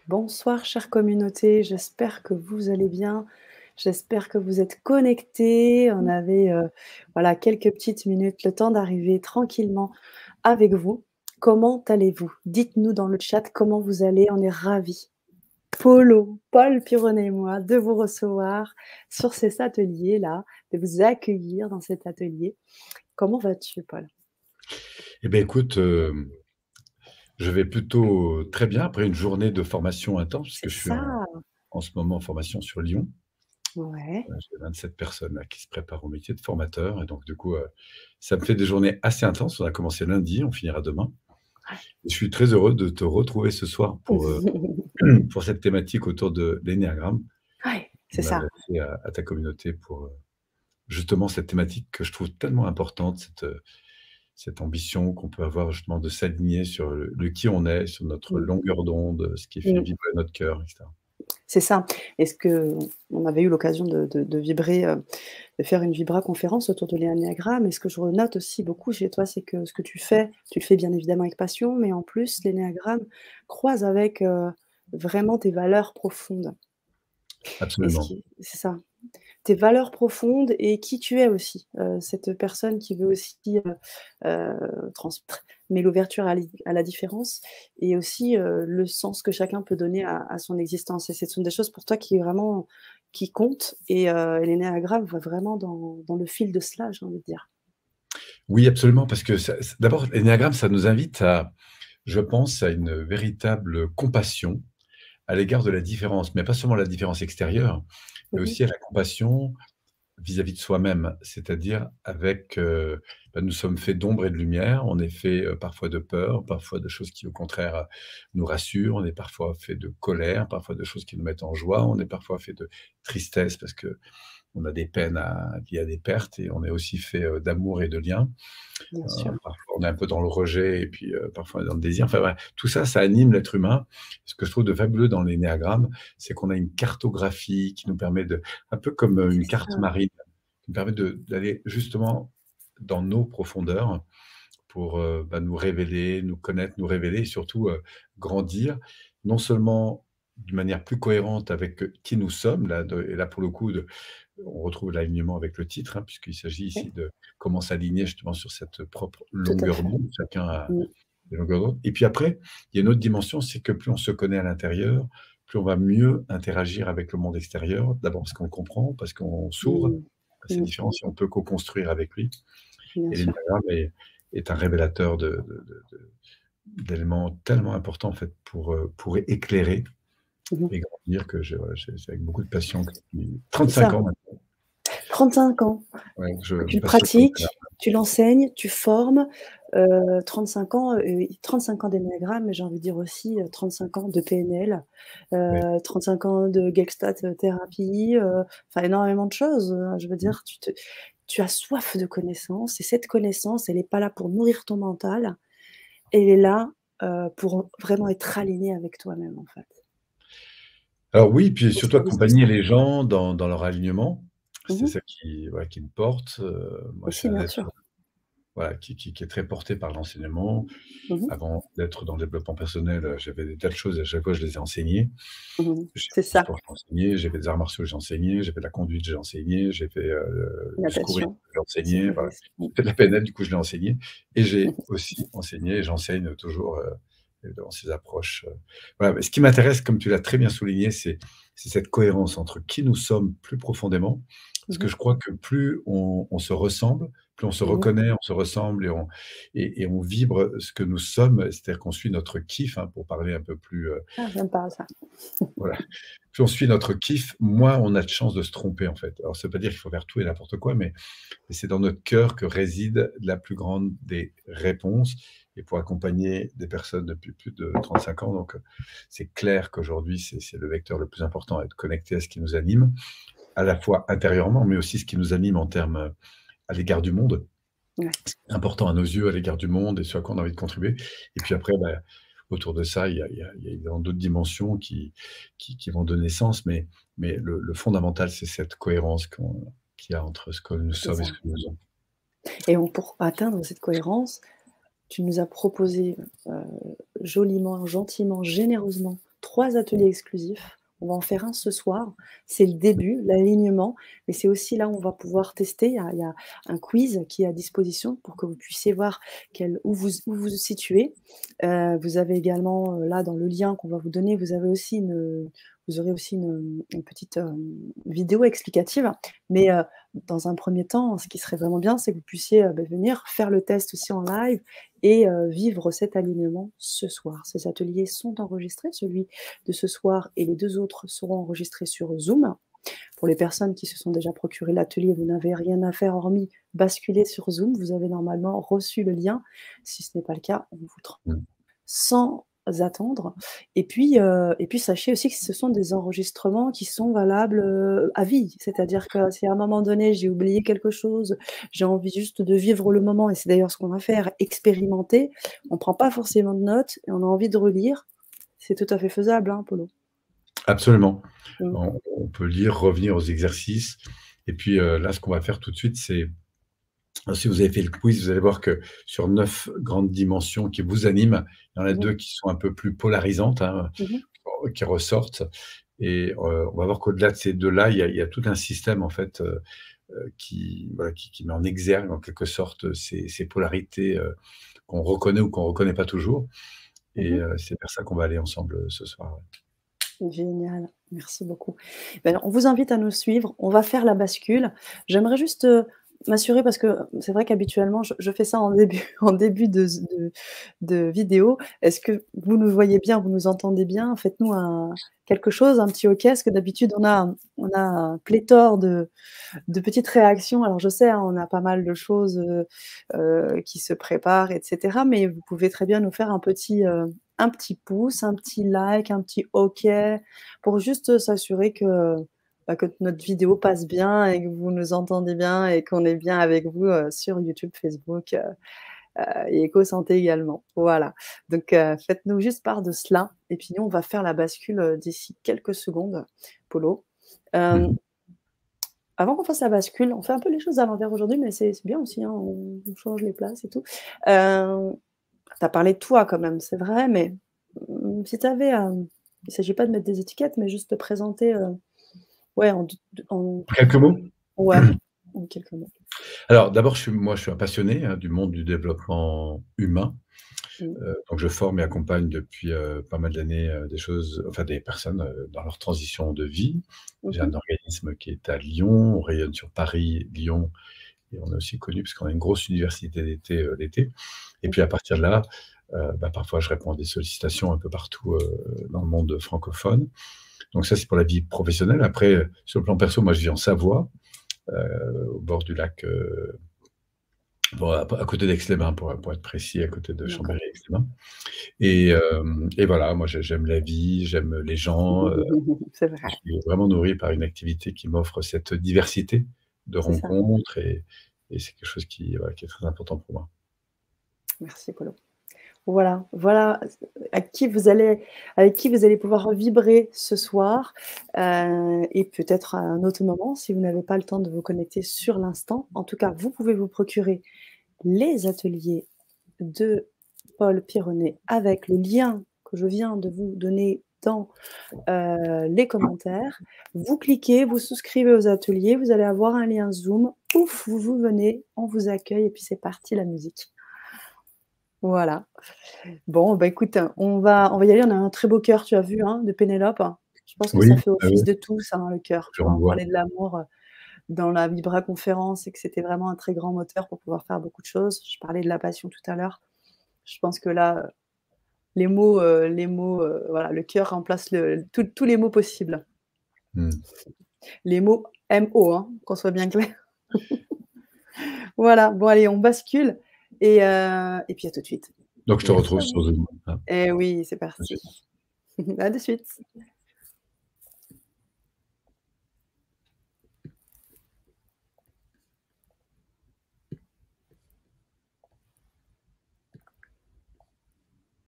Bonsoir chère communauté, j'espère que vous allez bien, j'espère que vous êtes connectés. On avait, voilà quelques petites minutes, le temps d'arriver tranquillement avec vous. Comment allez-vous? Dites-nous dans le chat comment vous allez, on est ravis. Paul Pironnet et moi, de vous recevoir sur cet atelier-là, de vous accueillir dans cet atelier. Comment vas-tu, Paul? Eh bien, écoute, je vais plutôt très bien après une journée de formation intense, puisque C'est je suis ça! en ce moment en formation sur Lyon. Ouais. J'ai 27 personnes là, qui se préparent au métier de formateur. Et donc, du coup, ça me fait des journées assez intenses. On a commencé lundi, on finira demain. Je suis très heureux de te retrouver ce soir pour cette thématique autour de l'énéagramme. Ouais, De c'est ça. m'adresser à ta communauté pour justement cette thématique que je trouve tellement importante, cette ambition qu'on peut avoir justement de s'aligner sur le qui on est, sur notre Mmh. longueur d'onde, ce qui fait Mmh. vibrer notre cœur, etc. C'est ça. Est-ce qu'on avait eu l'occasion de vibrer, de faire une vibra-conférence autour de l'énéagramme et ce que je note aussi beaucoup chez toi, c'est que ce que tu le fais bien évidemment avec passion, mais en plus l'énéagramme croise avec, vraiment tes valeurs profondes et ce Absolument. qui c'est ça. Tes valeurs profondes et qui tu es aussi, cette personne qui veut aussi, transmettre, mais l'ouverture à la différence et aussi, le sens que chacun peut donner à son existence et ce sont des choses pour toi qui vraiment qui comptent et l'énéagramme va vraiment dans le fil de cela, j'ai envie de dire. Oui, absolument, parce que d'abord, l'énéagramme, ça nous invite à, je pense, à une véritable compassion à l'égard de la différence, mais pas seulement la différence extérieure, mais Mmh mh. aussi à la compassion vis-à-vis de soi-même, c'est-à-dire avec, nous sommes faits d'ombre et de lumière, on est fait, parfois de peur, parfois de choses qui au contraire, nous rassurent, on est parfois fait de colère, parfois de choses qui nous mettent en joie, on est parfois fait de tristesse parce qu'on a des peines liées à des pertes et on est aussi fait, d'amour et de liens. Bien sûr. Parfois on est un peu dans le rejet et puis, parfois on est dans le désir, enfin voilà, tout ça, ça anime l'être humain. Ce que je trouve de fabuleux dans l'énéagramme, c'est qu'on a une cartographie qui nous permet de un peu comme, C'est une carte ça. marine, qui nous permet d'aller justement dans nos profondeurs pour, nous révéler, nous connaître, nous révéler et surtout, grandir. Non seulement d'une manière plus cohérente avec, qui nous sommes, là de et là pour le coup on retrouve l'alignement avec le titre, hein, puisqu'il s'agit Oui, ici de comment s'aligner justement sur cette propre tout à longueur fait. d'onde. Chacun a Mmh. des longueurs d'onde et puis après, il y a une autre dimension, c'est que plus on se connaît à l'intérieur, plus on va mieux interagir avec le monde extérieur. D'abord parce qu'on le comprend, parce qu'on s'ouvre Mmh. à ses Mmh. différences et on peut co-construire avec lui Bien et sûr. l'énagramme est un révélateur d'éléments tellement importants en fait pour éclairer Mmh mh. et grandir que voilà, c'est avec beaucoup de passion que depuis C'est 35 ça. ans maintenant, 35 ans. ouais, je Que me tu le passionne pour l'énagramme. pratiques, tu l'enseignes, tu formes, 35 ans, 35 ans d'énéagramme, mais j'ai envie de dire aussi, 35 ans de PNL, Oui. 35 ans de Gestalt thérapie, enfin énormément de choses, je veux Mmh. dire, tu as soif de connaissances et cette connaissance, elle est pas là pour nourrir ton mental, elle est là, pour vraiment être aligné avec toi-même, en fait. Alors oui, puis Au surtout service de accompagner ça. les gens dans leur alignement. Mmh C'est mh. ça qui, voilà, qui me porte. Moi, je suis Aussi, un bien être, sûr. voilà, qui est très porté par l'enseignement. Mmh mh. Avant d'être dans le développement personnel, j'avais des tas de choses et à chaque fois je les ai enseignées. Mmh mh. J'ai C'est fait du ça, sport, j'ai enseigné, j'ai fait des arts martiaux, j'ai enseigné, j'ai fait de la conduite, j'ai enseigné, j'ai fait, du secourisme, natation, j'ai enseigné, voilà. secourisme. Mmh. J'ai fait de la PNL, du coup je l'ai enseigné et j'ai aussi enseigné et j'enseigne toujours, dans ces approches, voilà, mais ce qui m'intéresse, comme tu l'as très bien souligné, c'est cette cohérence entre qui nous sommes plus profondément. Parce Mmh que mh. je crois que plus on se ressemble, plus on se Mmh mh. reconnaît, on se ressemble et on vibre ce que nous sommes, c'est-à-dire qu'on suit notre kiff, hein, pour parler un peu plus, Ah, j'aime pas ça. voilà. Plus on suit notre kiff, moins on a de chances de se tromper, en fait. Alors ça veut pas dire qu'il faut faire tout et n'importe quoi, mais c'est dans notre cœur que réside la plus grande des réponses et pour accompagner des personnes depuis plus de 35 ans, donc c'est clair qu'aujourd'hui, c'est le vecteur le plus important, être connecté à ce qui nous anime, à la fois intérieurement, mais aussi ce qui nous anime en termes, à l'égard du monde. Ouais, Important à nos yeux, à l'égard du monde et ce à quoi on a envie de contribuer et puis après, autour de ça, il y a évidemment d'autres dimensions qui vont donner sens, mais le fondamental, c'est cette cohérence qu'il y a entre ce que nous c'est sommes et ça ce que nous faisons. et on pour atteindre cette cohérence, tu nous as proposé, joliment, gentiment, généreusement 3 ateliers exclusifs. On va en faire un ce soir. C'est le début, l'alignement, mais c'est aussi là où on va pouvoir tester. Il y a un quiz qui est à disposition pour que vous puissiez voir où vous vous situez. Vous avez également, là, dans le lien qu'on va vous donner, vous aurez aussi une petite, vidéo explicative. Mais, dans un premier temps, ce qui serait vraiment bien, c'est que vous puissiez, venir faire le test aussi en live et vivre cet alignement ce soir. Ces ateliers sont enregistrés, celui de ce soir et les 2 autres seront enregistrés sur Zoom. Pour les personnes qui se sont déjà procuré l'atelier, vous n'avez rien à faire hormis basculer sur Zoom. Vous avez normalement reçu le lien. Si ce n'est pas le cas, on vous Mmh. sans attendre. Et puis sachez aussi que ce sont des enregistrements qui sont valables, à vie. C'est-à-dire que si à un moment donné, j'ai oublié quelque chose, j'ai envie juste de vivre le moment et c'est d'ailleurs ce qu'on va faire, expérimenter. On prend pas forcément de notes et on a envie de relire. C'est tout à fait faisable, hein, Polo? Absolument. Mmh. On peut lire, revenir aux exercices et puis, là, ce qu'on va faire tout de suite, c'est si vous avez fait le quiz, vous allez voir que sur 9 grandes dimensions qui vous animent, il y en a Mmh mh. 2 qui sont un peu plus polarisantes, hein, Mmh. qui ressortent et on va voir qu'au-delà de ces 2-là, il y a tout un système en fait, qui voilà, qui met en exergue en quelque sorte, ces polarités, qu'on reconnaît ou qu'on reconnaît pas toujours et Mmh. c'est vers ça qu'on va aller ensemble, ce soir, ouais. Génial, merci beaucoup. Ben, on vous invite à nous suivre, on va faire la bascule. J'aimerais juste, m'assurer parce que c'est vrai qu'habituellement je fais ça en début en début de vidéo. Est-ce que vous nous voyez bien, vous nous entendez bien? Faites-nous quelque chose, un petit OK, parce que d'habitude on a un pléthore de petites réactions. Alors je sais, hein, on a pas mal de choses, qui se préparent et cetera, mais vous pouvez très bien nous faire un petit pouce, un petit like, un petit OK pour juste s'assurer que, que notre vidéo passe bien et que vous nous entendez bien et qu'on est bien avec vous, sur YouTube, Facebook, et EcoSanté également. Voilà, donc faites-nous juste part de cela et puis nous, on va faire la bascule, d'ici quelques secondes, Polo. Hem, Mmh. Avant qu'on fasse la bascule, on fait un peu les choses à l'envers aujourd'hui, mais c'est bien aussi, hein, on change les places et tout. Hem, Tu as parlé de toi quand même, c'est vrai, mais si tu avais, il s'agit pas de mettre des étiquettes, mais juste te présenter, ouais, en Quelques mots? ouais, en quelques mots. Alors d'abord, je suis un passionné, hein, du monde du développement humain. Mmh. Donc je forme et accompagne depuis, pas mal d'années, des personnes, dans leur transition de vie. Mmh J'ai mh. un organisme qui est à Lyon, on rayonne sur Paris, Lyon et on est aussi connu parce qu'on a une grosse université d'été, l'été et puis Mmh. à partir de là, parfois je réponds à des sollicitations un peu partout, dans le monde francophone. Donc ça, c'est pour la vie professionnelle. Après, sur le plan perso, moi je vis en Savoie, au bord du lac, bon à côté d'Aix-les-Bains pour être précis, à côté de D'accord. Chambéry-Aix-les-Bains. Et voilà, moi j'aime la vie, j'aime les gens, C'est je vrai, suis vraiment nourri par une activité qui m'offre cette diversité de c'est ça. rencontres et c'est quelque chose qui, voilà, qui est très important pour moi. Merci Polo. Voilà à qui vous allez avec qui vous allez pouvoir vibrer ce soir, et peut-être à un autre moment si vous n'avez pas le temps de vous connecter sur l'instant. En tout cas, vous pouvez vous procurer les ateliers de Paul Pironnet avec le lien que je viens de vous donner dans, les commentaires. Vous cliquez, vous souscrivez aux ateliers, vous allez avoir un lien Zoom. Pouf, vous venez, on vous accueille et puis c'est parti la musique. Voilà. Bon, bah, écoute, on va y aller. On a un très beau cœur, tu as vu, hein, de Pénélope. Je pense que ça Oui, fait oui, office de tout ça, hein, le cœur, tu vois? On j'envoie. parlait de l'amour, dans la Vibra conférence et que c'était vraiment un très grand moteur pour pouvoir faire beaucoup de choses. Je parlais de la passion tout à l'heure. Je pense que là, les mots, voilà, le cœur remplace tous les mots possibles. Mmh. Les mots MO, hein, qu'on soit bien clair. Voilà, bon allez, on bascule et puis à tout de suite. Donc je te Merci retrouve à sur vous. Zoom, hein. Eh oui, c'est À parti. suite. À de suite.